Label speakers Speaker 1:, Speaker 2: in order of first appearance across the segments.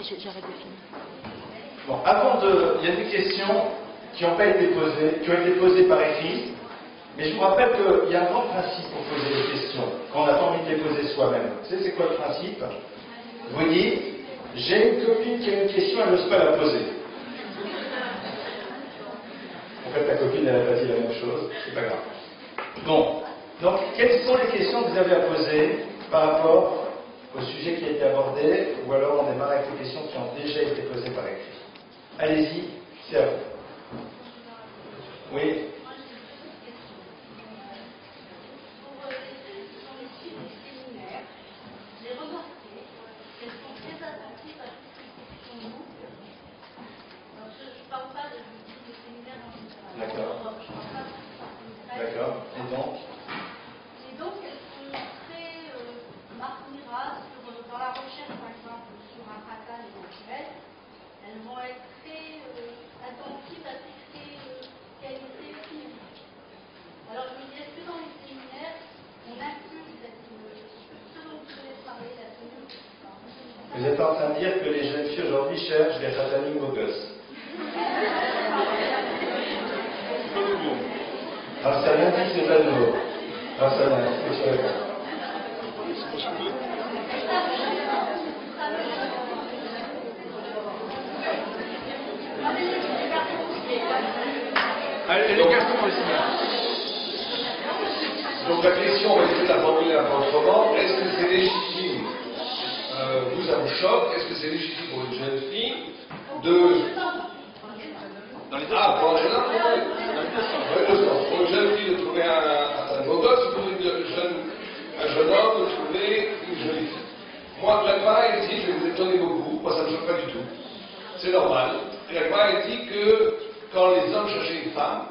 Speaker 1: j'arrête de filmer.
Speaker 2: Bon, il y a des questions qui n'ont pas été posées, qui ont été posées par écrit, mais je vous rappelle qu'il y a un grand principe pour poser des questions, quand on n'a pas envie de les poser soi-même. Vous savez, c'est quoi le principe? Vous dites, j'ai une copine qui a une question, elle n'ose pas la poser. En fait, ta copine, elle n'a pas dit la même chose, c'est pas grave. Bon, donc, quelles sont les questions que vous avez à poser par rapport au sujet qui a été abordé, ou alors on démarre avec les questions qui ont déjà été posées par écrit? Allez-y, c'est à vous. Oui. D'accord. D'accord. Et donc?
Speaker 3: Elles sont très marquées dans la recherche, par exemple, sur un pattern éventuel. Elles vont être très attentives à toutes les qualités physiques. Alors, je me dis, est-ce que dans les séminaires, on inclut ce dont vous avez parlé, la tenue?
Speaker 2: Vous êtes en train de dire que les jeunes filles aujourd'hui cherchent des khatanim beaux gosses. Alors, ça vient dit, c'est pas nouveau. Alors, ça vient, c'est sûr.
Speaker 4: Allez, les garçons aussi. Donc la question, on va essayer de la formuler un peu autrement. Est-ce que c'est légitime, vous ça vous choque, est-ce que c'est légitime pour une jeune fille de...
Speaker 1: Dans les deux
Speaker 4: Ah, pour un jeune homme, pour une jeune fille de trouver un beau gosse, pour un jeune homme de trouver une jolie fille. Moi, la Gemara, elle dit, je vais vous étonner beaucoup, moi ça ne me choque pas du tout. C'est normal. La Gemara, elle dit que quand les hommes cherchaient une femme,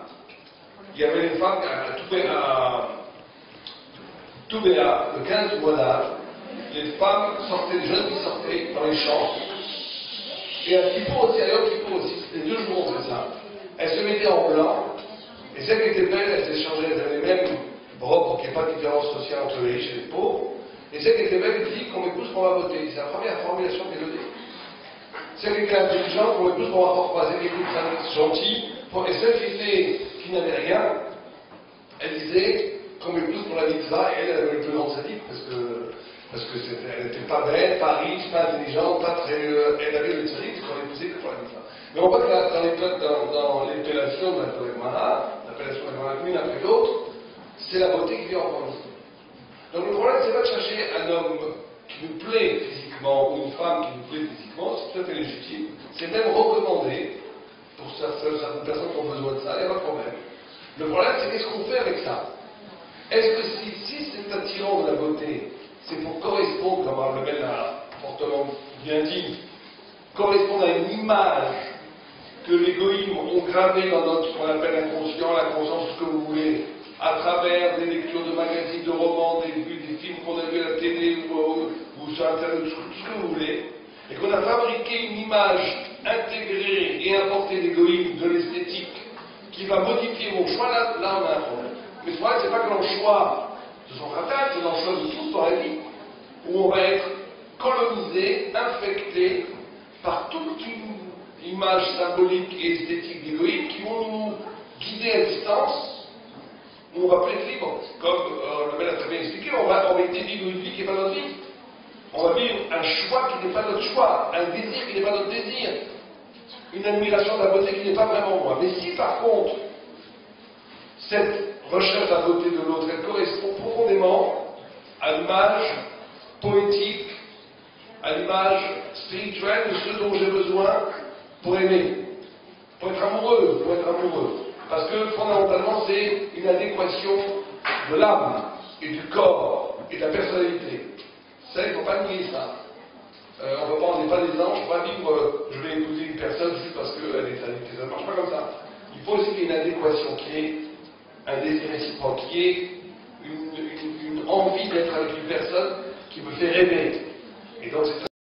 Speaker 4: il y avait une femme à Toubéa, le 15 mois d'âge, les femmes sortaient, les jeunes filles sortaient dans les champs, et à Kippour aussi, à Yom Kippour aussi, c'était 2 jours on fait ça, elles se mettaient en blanc, et celles qui étaient belles, elles s'échangeaient, elles avaient même robe pour qu'il n'y ait pas de différence sociale entre les riches et les pauvres, et celles qui étaient belles, elles disent qu'on m'épouse pour ma beauté. C'est la première formulation qu'elles le disent. Celles qui étaient intelligentes, qu'on m'épouse pour ma force croisée, qui étaient gentilles, et celles qui n'avaient rien, elles disaient qu'on m'épouse pour la mitzvah, et elle avait le plus grand sadique, parce que elle n'était pas belle, pas riche, pas intelligente, pas très. Elle avait le sadique qu'on l'épousait que pour la mitzvah. Mais on voit que dans l'épellation de la Torah Gemara, l'appellation de la Gemara l'une après l'autre, c'est la beauté qui vient en premier. Donc le problème, c'est pas de chercher un homme qui nous plaît physiquement ou une femme qui nous plaît physiquement, c'est tout à fait légitime. C'est même recommandé pour certaines personnes qui ont besoin de ça, il n'y a pas de problème. Le problème, c'est qu'est-ce qu'on fait avec ça? Est-ce que si c'est attirant de la beauté, c'est pour correspondre, comme le Rebelle l'a fortement bien dit, correspondre à une image que les goïms ont gravée dans notre, ce qu'on appelle l'inconscient, la conscience, ce que vous voulez, à travers des lectures de magazines, de romans, des films qu'on a vus à la télé ou sur Internet, tout ce que vous voulez, et qu'on a fabriqué une image intégrée et importée des goïms de l'esthétique qui va modifier vos choix, là on a un problème. Mais ce problème, c'est pas que dans le choix de son fatal, c'est dans le choix de tout dans la vie, où on va être colonisé, infecté par toute une image symbolique et esthétique des goïms qui vont nous guider à distance, où on va plus être libre. Comme le maître a très bien expliqué, on va vivre une vie qui n'est pas notre vie. On va vivre un choix qui n'est pas notre choix, un désir qui n'est pas notre désir, une admiration de la beauté qui n'est pas vraiment moi. Mais si par contre, cette recherche de la beauté de l'autre, elle correspond profondément à l'image poétique, à l'image spirituelle de ce dont j'ai besoin pour aimer, pour être amoureux, Parce que fondamentalement, c'est une adéquation de l'âme et du corps et de la personnalité. Ça, il ne faut pas nier ça. On n'est pas des anges, on va vivre, je vais épouser une personne juste parce qu'elle est qualifiée. Ça ne marche pas comme ça. Il faut aussi qu'il y ait une adéquation, qu'il y ait un désir réciproque, qu'il y ait une envie d'être avec une personne qui me fait rêver. Et donc c'est